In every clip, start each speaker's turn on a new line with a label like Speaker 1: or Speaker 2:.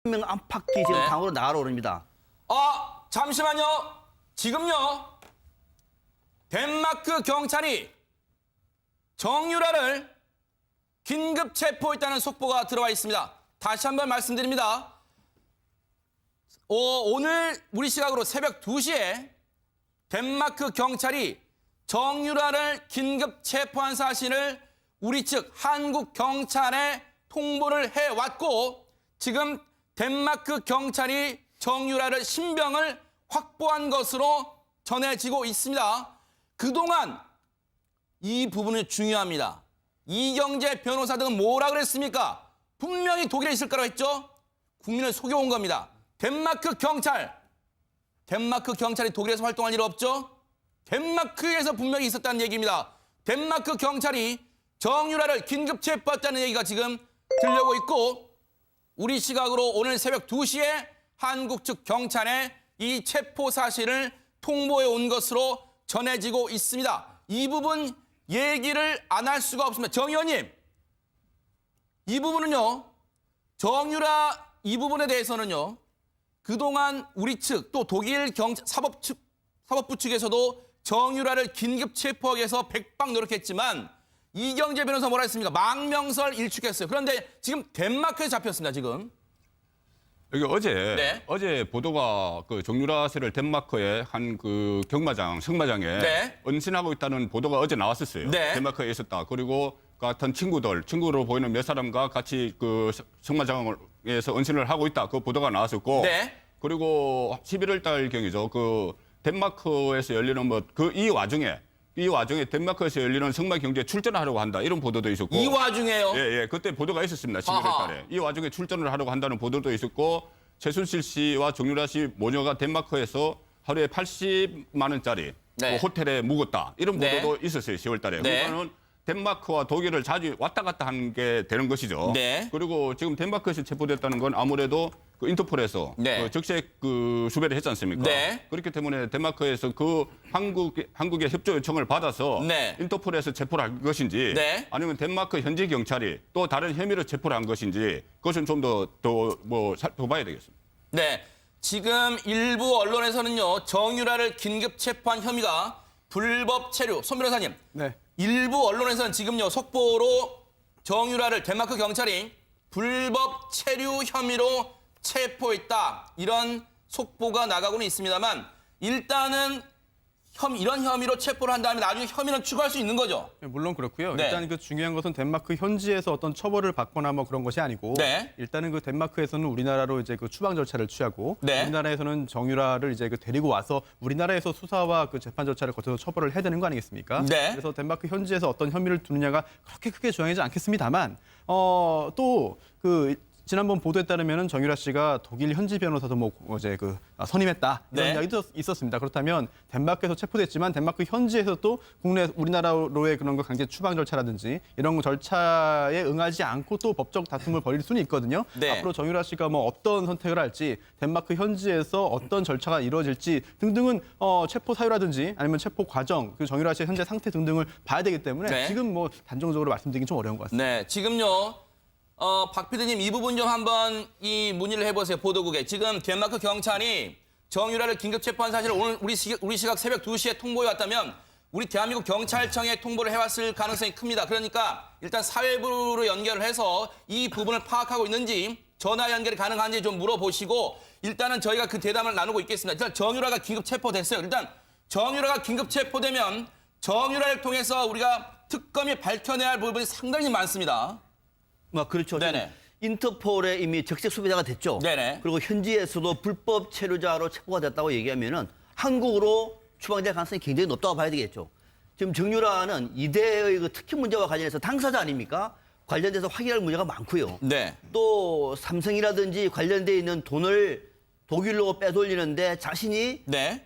Speaker 1: 명 안팎이 지금
Speaker 2: 네.
Speaker 1: 강으로 나가오릅니다.
Speaker 2: 잠시만요. 지금요. 덴마크 경찰이 정유라를 긴급 체포했다는 속보가 들어와 있습니다. 다시 한번 말씀드립니다. 오늘 우리 시각으로 새벽 2시에 덴마크 경찰이 정유라를 긴급 체포한 사실을 우리 측 한국 경찰에 통보를 해왔고 지금 덴마크 경찰이 정유라를 신병을 확보한 것으로 전해지고 있습니다. 그동안 이 부분이 중요합니다. 이경재 변호사 등은 뭐라 그랬습니까? 분명히 독일에 있을 거라고 했죠? 국민을 속여온 겁니다. 덴마크 경찰이 독일에서 활동할 일 없죠? 덴마크에서 분명히 있었다는 얘기입니다. 덴마크 경찰이 정유라를 긴급 체포했다는 얘기가 지금 들려오고 있고 우리 시각으로 오늘 새벽 2시에 한국 측 경찰에 이 체포 사실을 통보해 온 것으로 전해지고 있습니다. 이 부분 얘기를 안 할 수가 없습니다. 정 의원님, 이 부분은요. 정유라 이 부분에 대해서는요. 그동안 우리 측 또 독일 사법부 측에서도 정유라를 긴급 체포하기 위해서 백방 노력했지만 이경재 변호사 뭐라 했습니까? 망명설 일축했어요. 그런데 지금 덴마크에 잡혔습니다. 지금.
Speaker 3: 여기
Speaker 2: 네.
Speaker 3: 어제 보도가 그 정유라 씨를 덴마크의 한 그 승마장에
Speaker 2: 네.
Speaker 3: 은신하고 있다는 보도가 어제 나왔었어요.
Speaker 2: 네.
Speaker 3: 덴마크에 있었다. 그리고 같은 친구로 보이는 몇 사람과 같이 그 승마장에서 은신을 하고 있다. 그 보도가 나왔었고.
Speaker 2: 네.
Speaker 3: 그리고 11월 달경이죠. 그 덴마크에서 열리는 이 와중에 덴마크에서 열리는 승마 경기에 출전하려고 한다. 이런 보도도 있었고.
Speaker 2: 이 와중에요.
Speaker 3: 예. 그때 보도가 있었습니다. 11월 달에. 이 와중에 출전을 하려고 한다는 보도도 있었고 최순실 씨와 정유라 씨 모녀가 덴마크에서 하루에 80만 원짜리
Speaker 2: 네.
Speaker 3: 호텔에 묵었다. 이런
Speaker 2: 네.
Speaker 3: 보도도 있었어요. 10월 달에.
Speaker 2: 네.
Speaker 3: 그거는 덴마크와 독일을 자주 왔다 갔다 하는 게 되는 것이죠.
Speaker 2: 네.
Speaker 3: 그리고 지금 덴마크에서 체포됐다는 건 아무래도 그 인터폴에서
Speaker 2: 네.
Speaker 3: 그 적색 그 수배를 했지 않습니까?
Speaker 2: 네.
Speaker 3: 그렇기 때문에 덴마크에서 그 한국의 협조 요청을 받아서
Speaker 2: 네.
Speaker 3: 인터폴에서 체포를 한 것인지
Speaker 2: 네.
Speaker 3: 아니면 덴마크 현지 경찰이 또 다른 혐의로 체포를 한 것인지 그것은 좀 더 살펴봐야 되겠습니다.
Speaker 2: 네. 지금 일부 언론에서는요. 정유라를 긴급 체포한 혐의가 불법 체류. 손 변호사님.
Speaker 4: 네.
Speaker 2: 일부 언론에서는 지금요. 속보로 정유라를 덴마크 경찰이 불법 체류 혐의로 체포했다. 이런 속보가 나가고는 있습니다만 일단은 이런 혐의로 체포를 한 다음에 나중에 혐의는 추가할 수 있는 거죠.
Speaker 4: 물론 그렇고요.
Speaker 2: 네.
Speaker 4: 일단 그 중요한 것은 덴마크 현지에서 어떤 처벌을 받거나 뭐 그런 것이 아니고
Speaker 2: 네.
Speaker 4: 일단은 그 덴마크에서는 우리나라로 이제 그 추방 절차를 취하고
Speaker 2: 네.
Speaker 4: 우리나라에서는 정유라를 이제 그 데리고 와서 우리나라에서 수사와 그 재판 절차를 거쳐서 처벌을 해야 되는 거 아니겠습니까?
Speaker 2: 네.
Speaker 4: 그래서 덴마크 현지에서 어떤 혐의를 두느냐가 그렇게 크게 중요하지 않겠습니다만 또 그 지난번 보도에 따르면 정유라 씨가 독일 현지 변호사도 뭐 이제 그 선임했다 이런
Speaker 2: 네.
Speaker 4: 이야기도 있었습니다. 그렇다면 덴마크에서 체포됐지만 덴마크 현지에서 또 우리나라로의 그런 거 강제 추방 절차라든지 이런 절차에 응하지 않고 또 법적 다툼을 벌일 수는 있거든요.
Speaker 2: 네.
Speaker 4: 앞으로 정유라 씨가 뭐 어떤 선택을 할지 덴마크 현지에서 어떤 절차가 이루어질지 등등은 체포 사유라든지 아니면 체포 과정, 그 정유라 씨의 현재 상태 등등을 봐야 되기 때문에
Speaker 2: 네.
Speaker 4: 지금 뭐 단정적으로 말씀드리긴 좀 어려운 것 같습니다.
Speaker 2: 네. 지금요. 박 PD님 이 부분 좀 한번 이 문의를 해보세요. 보도국에. 지금 덴마크 경찰이 정유라를 긴급 체포한 사실을 오늘 우리 시각 새벽 2시에 통보해 왔다면 우리 대한민국 경찰청에 통보를 해왔을 가능성이 큽니다. 그러니까 일단 사회부로 연결을 해서 이 부분을 파악하고 있는지 전화 연결이 가능한지 좀 물어보시고 일단은 저희가 그 대담을 나누고 있겠습니다. 일단 정유라가 긴급 체포됐어요. 일단 정유라가 긴급 체포되면 정유라를 통해서 우리가 특검이 밝혀내야 할 부분이 상당히 많습니다.
Speaker 1: 그렇죠.
Speaker 2: 네네.
Speaker 1: 인터폴에 이미 적색 수배자가 됐죠.
Speaker 2: 네네.
Speaker 1: 그리고 현지에서도 불법 체류자로 체포가 됐다고 얘기하면은 한국으로 추방될 가능성이 굉장히 높다고 봐야 되겠죠. 지금 정유라는 이대의 그 특혜 문제와 관련해서 당사자 아닙니까? 관련돼서 확인할 문제가 많고요.
Speaker 2: 네.
Speaker 1: 또 삼성이라든지 관련돼 있는 돈을 독일로 빼돌리는데 자신이
Speaker 2: 네.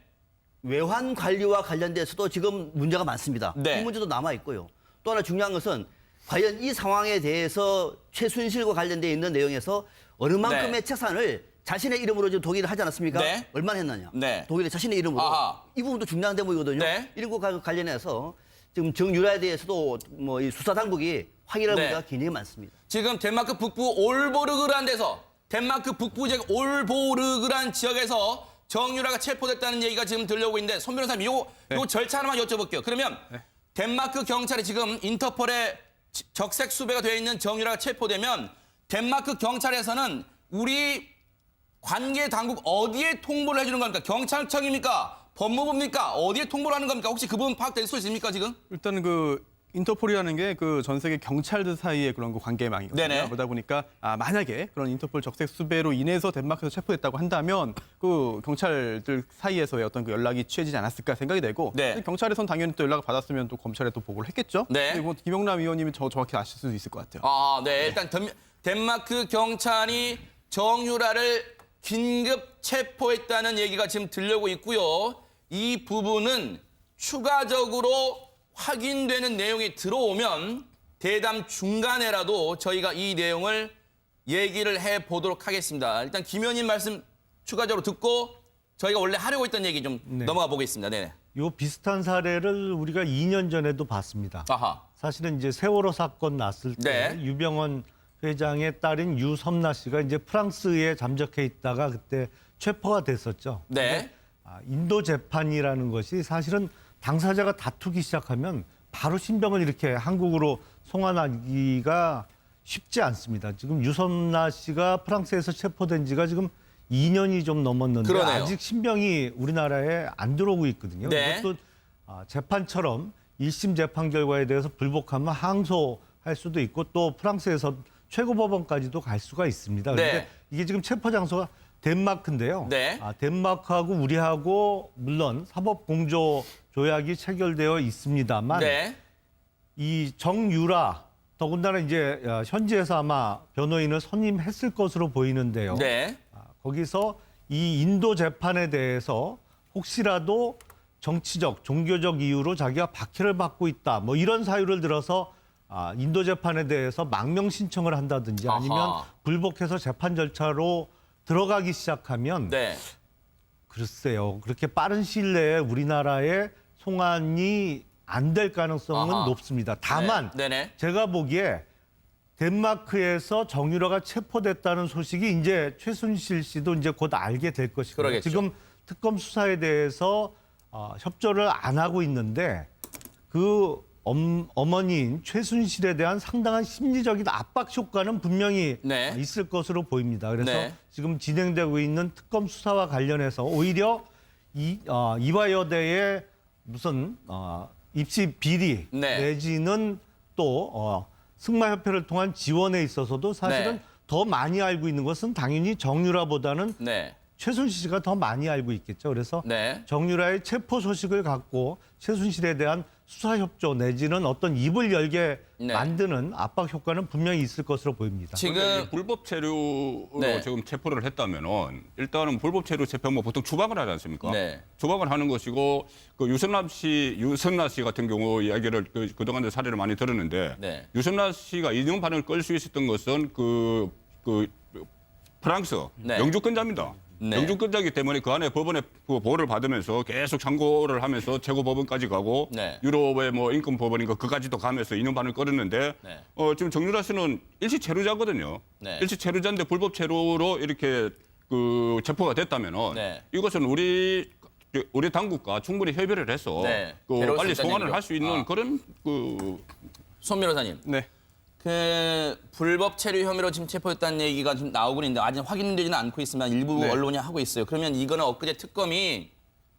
Speaker 1: 외환 관리와 관련돼서도 지금 문제가 많습니다.
Speaker 2: 네.
Speaker 1: 이 문제도 남아 있고요. 또 하나 중요한 것은 과연 이 상황에 대해서 최순실과 관련돼 있는 내용에서 어느 만큼의
Speaker 2: 네.
Speaker 1: 재산을 자신의 이름으로 지금 독일을 하지 않았습니까?
Speaker 2: 네.
Speaker 1: 얼마나 했느냐?
Speaker 2: 네.
Speaker 1: 독일에 자신의 이름으로.
Speaker 2: 아하.
Speaker 1: 이 부분도 중요한 대목이거든요.
Speaker 2: 네.
Speaker 1: 이런 것과 관련해서 지금 정유라에 대해서도 이 수사 당국이 확인할
Speaker 2: 네.
Speaker 1: 문제가 굉장히 많습니다.
Speaker 2: 지금 덴마크 북부 올보르그라는 데서 덴마크 북부 지역 올보르그란 지역에서 정유라가 체포됐다는 얘기가 지금 들려오고 있는데 손 변호사님 요 절차 하나만 여쭤볼게요. 그러면 덴마크 경찰이 지금 인터폴에 적색 수배가 되어 있는 정유라가 체포되면 덴마크 경찰에서는 우리 관계 당국 어디에 통보를 해주는 겁니까? 경찰청입니까? 법무부입니까? 어디에 통보를 하는 겁니까? 혹시 그 부분 파악될 수 있습니까 지금?
Speaker 4: 일단은 그 인터폴이라는 게 그 전 세계 경찰들 사이의 그런 그 관계망이거든요.
Speaker 2: 네네.
Speaker 4: 그러다 보니까 만약에 그런 인터폴 적색 수배로 인해서 덴마크에서 체포됐다고 한다면 그 경찰들 사이에서의 어떤 그 연락이 취해지지 않았을까 생각이 되고
Speaker 2: 네.
Speaker 4: 경찰에선 당연히 또 연락을 받았으면 또 검찰에 또 보고를 했겠죠.
Speaker 2: 네.
Speaker 4: 뭐 김영남 의원님이 정확히 아실 수도 있을 것 같아요.
Speaker 2: 네. 일단 덴마크 경찰이 정유라를 긴급 체포했다는 얘기가 지금 들려오고 있고요. 이 부분은 추가적으로 확인되는 내용이 들어오면 대담 중간에라도 저희가 이 내용을 얘기를 해보도록 하겠습니다. 일단 김 의원님 말씀 추가적으로 듣고 저희가 원래 하려고 했던 얘기 좀 넘어가 보겠습니다. 네.
Speaker 5: 요 비슷한 사례를 우리가 2년 전에도 봤습니다.
Speaker 2: 아하.
Speaker 5: 사실은 이제 세월호 사건 났을 때
Speaker 2: 네.
Speaker 5: 유병헌 회장의 딸인 유섬나 씨가 이제 프랑스에 잠적해 있다가 그때 체포가 됐었죠.
Speaker 2: 네.
Speaker 5: 인도 재판이라는 것이 사실은 당사자가 다투기 시작하면 바로 신병을 이렇게 한국으로 송환하기가 쉽지 않습니다. 지금 유섬나 씨가 프랑스에서 체포된 지가 지금 2년이 좀 넘었는데
Speaker 2: 그러네요.
Speaker 5: 아직 신병이 우리나라에 안 들어오고 있거든요.
Speaker 2: 네.
Speaker 5: 이것도 재판처럼 1심 재판 결과에 대해서 불복하면 항소할 수도 있고 또 프랑스에서 최고법원까지도 갈 수가 있습니다. 그런데
Speaker 2: 네.
Speaker 5: 이게 지금 체포 장소가 덴마크인데요.
Speaker 2: 네.
Speaker 5: 덴마크하고 우리하고 물론 사법 공조 조약이 체결되어 있습니다만
Speaker 2: 네.
Speaker 5: 이 정유라 더군다나 이제 현지에서 아마 변호인을 선임했을 것으로 보이는데요.
Speaker 2: 네.
Speaker 5: 거기서 이 인도 재판에 대해서 혹시라도 정치적, 종교적 이유로 자기가 박해를 받고 있다. 뭐 이런 사유를 들어서 인도 재판에 대해서 망명 신청을 한다든지 아니면
Speaker 2: 아하.
Speaker 5: 불복해서 재판 절차로 들어가기 시작하면
Speaker 2: 네.
Speaker 5: 글쎄요. 그렇게 빠른 시일 내에 우리나라에 송환이 안 될 가능성은
Speaker 2: 아하.
Speaker 5: 높습니다. 다만
Speaker 2: 네. 네네.
Speaker 5: 제가 보기에 덴마크에서 정유라가 체포됐다는 소식이 이제 최순실 씨도 이제 곧 알게 될 것이고요.
Speaker 2: 그러겠죠.
Speaker 5: 지금 특검 수사에 대해서 협조를 안 하고 있는데 그 어머니인 최순실에 대한 상당한 심리적인 압박 효과는 분명히
Speaker 2: 네.
Speaker 5: 있을 것으로 보입니다. 그래서
Speaker 2: 네.
Speaker 5: 지금 진행되고 있는 특검 수사와 관련해서 오히려 이화여대의 무슨 입시 비리
Speaker 2: 네.
Speaker 5: 내지는 또 승마협회를 통한 지원에 있어서도 사실은
Speaker 2: 네.
Speaker 5: 더 많이 알고 있는 것은 당연히 정유라보다는
Speaker 2: 네.
Speaker 5: 최순실 씨가 더 많이 알고 있겠죠. 그래서
Speaker 2: 네.
Speaker 5: 정유라의 체포 소식을 갖고 최순실에 대한 수사 협조 내지는 어떤 입을 열게
Speaker 2: 네.
Speaker 5: 만드는 압박 효과는 분명히 있을 것으로 보입니다.
Speaker 2: 지금
Speaker 3: 불법 체류로
Speaker 2: 네.
Speaker 3: 지금 체포를 했다면은 일단은 불법 체류 체포하면 보통 추방을 하지 않습니까?
Speaker 2: 네.
Speaker 3: 추방을 하는 것이고 그 유선나 씨 같은 경우 이야기를 그동안에 사례를 많이 들었는데
Speaker 2: 네.
Speaker 3: 유선나 씨가 2년 반을 끌 수 있었던 것은 그 프랑스
Speaker 2: 네.
Speaker 3: 영주권자입니다.
Speaker 2: 네.
Speaker 3: 영주권자이기 때문에 그 안에 법원의 그 보호를 받으면서 계속 참고를 하면서 최고법원까지 가고
Speaker 2: 네.
Speaker 3: 유럽의 뭐 인권법원인가 그까지도 가면서 2년 반을 끌었는데
Speaker 2: 네.
Speaker 3: 지금 정유라 씨는 일시 체류자거든요.
Speaker 2: 네.
Speaker 3: 일시 체류자인데 불법 체류로 이렇게 그 체포가 됐다면은
Speaker 2: 네.
Speaker 3: 이것은 우리 당국과 충분히 협의를 해서
Speaker 2: 네.
Speaker 3: 그
Speaker 2: 데려올 수
Speaker 3: 빨리
Speaker 2: 있다는
Speaker 3: 송환을
Speaker 2: 얘기죠.
Speaker 3: 할 수 있는 그런 그
Speaker 2: 손 변호사님.
Speaker 4: 네.
Speaker 2: 그 불법 체류 혐의로 지금 체포했다는 얘기가 지금 나오고 있는데 아직 확인되지는 않고 있지만 일부
Speaker 4: 네.
Speaker 2: 언론이 하고 있어요. 그러면 이거는 엊그제 특검이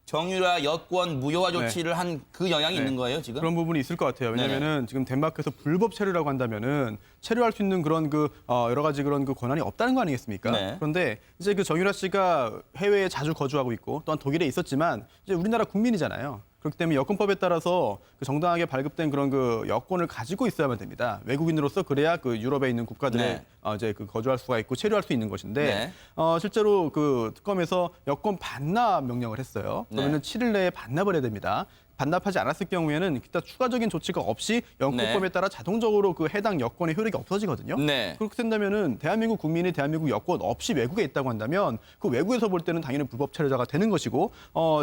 Speaker 2: 정유라 여권 무효화 조치를 한 그 영향이 있는 거예요, 지금?
Speaker 4: 그런 부분이 있을 것 같아요. 왜냐하면은 지금 덴마크에서 불법 체류라고 한다면은 체류할 수 있는 그런 여러 가지 그런 권한이 없다는 거 아니겠습니까?
Speaker 2: 네.
Speaker 4: 그런데 이제 그 정유라 씨가 해외에 자주 거주하고 있고 또한 독일에 있었지만 이제 우리나라 국민이잖아요. 그렇기 때문에 여권법에 따라서 그 정당하게 발급된 그런 그 여권을 가지고 있어야만 됩니다. 외국인으로서 그래야 그 유럽에 있는 국가들에
Speaker 2: 네.
Speaker 4: 이제 그 거주할 수가 있고 체류할 수 있는 것인데
Speaker 2: 네.
Speaker 4: 실제로 그 특검에서 여권 반납 명령을 했어요.
Speaker 2: 네.
Speaker 4: 그러면은 7일 내에 반납을 해야 됩니다. 반납하지 않았을 경우에는 기타 추가적인 조치가 없이 영권법에 따라 자동적으로 그 해당 여권의 효력이 없어지거든요.
Speaker 2: 네.
Speaker 4: 그렇게 된다면은 대한민국 국민이 대한민국 여권 없이 외국에 있다고 한다면 그 외국에서 볼 때는 당연히 불법 체류자가 되는 것이고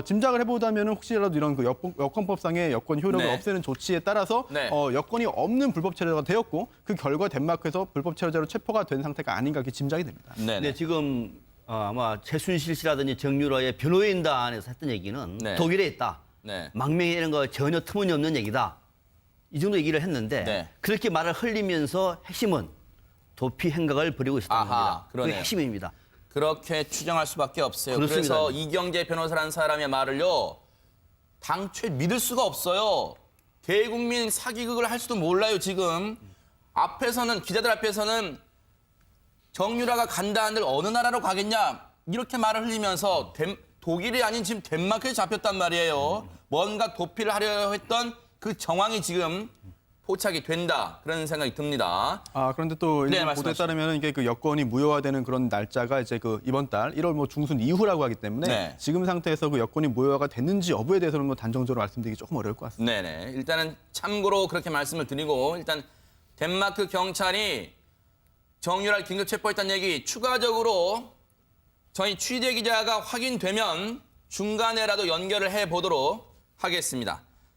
Speaker 4: 짐작을 해보자면은 혹시라도 이런 그 여권법상의 여권 효력을
Speaker 2: 네.
Speaker 4: 없애는 조치에 따라서
Speaker 2: 네.
Speaker 4: 여권이 없는 불법 체류자가 되었고 그 결과 덴마크에서 불법 체류자로 체포가 된 상태가 아닌가 이렇게 짐작이 됩니다.
Speaker 2: 네네.
Speaker 1: 네, 지금 아마 최순실 씨라든지 정유라의 변호인단에서 했던 얘기는
Speaker 2: 네.
Speaker 1: 독일에 있다.
Speaker 2: 네.
Speaker 1: 망명이 이런 거 전혀 터무니없는 얘기다. 이 정도 얘기를 했는데
Speaker 2: 네.
Speaker 1: 그렇게 말을 흘리면서 핵심은 도피 행각을 벌이고 있었다는
Speaker 2: 아하,
Speaker 1: 겁니다. 그게
Speaker 2: 그러네요.
Speaker 1: 핵심입니다.
Speaker 2: 그렇게 추정할 수밖에 없어요.
Speaker 1: 그렇습니다.
Speaker 2: 그래서 이경재 변호사라는 사람의 말을요. 당초에 믿을 수가 없어요. 대국민 사기극을 할 수도 몰라요, 지금. 앞에서는 기자들 앞에서는 정유라가 간다 한들 어느 나라로 가겠냐 이렇게 말을 흘리면서 독일이 아닌 지금 덴마크에 잡혔단 말이에요. 뭔가 도피를 하려 했던 그 정황이 지금 포착이 된다 그런 생각이 듭니다.
Speaker 4: 그런데 또
Speaker 2: 네,
Speaker 4: 일본 보도에
Speaker 2: 말씀하시죠.
Speaker 4: 따르면 이게 그 여권이 무효화되는 그런 날짜가 이제 그 이번 달 1월 뭐 중순 이후라고 하기 때문에
Speaker 2: 네.
Speaker 4: 지금 상태에서 그 여권이 무효화가 됐는지 여부에 대해서는 뭐 단정적으로 말씀드리기 조금 어려울 것 같습니다.
Speaker 2: 네네. 일단은 참고로 그렇게 말씀을 드리고 일단 덴마크 경찰이 정유라를 긴급 체포했다는 얘기 추가적으로 저희 취재 기자가 확인되면 중간에라도 연결을 해보도록 하겠습니다.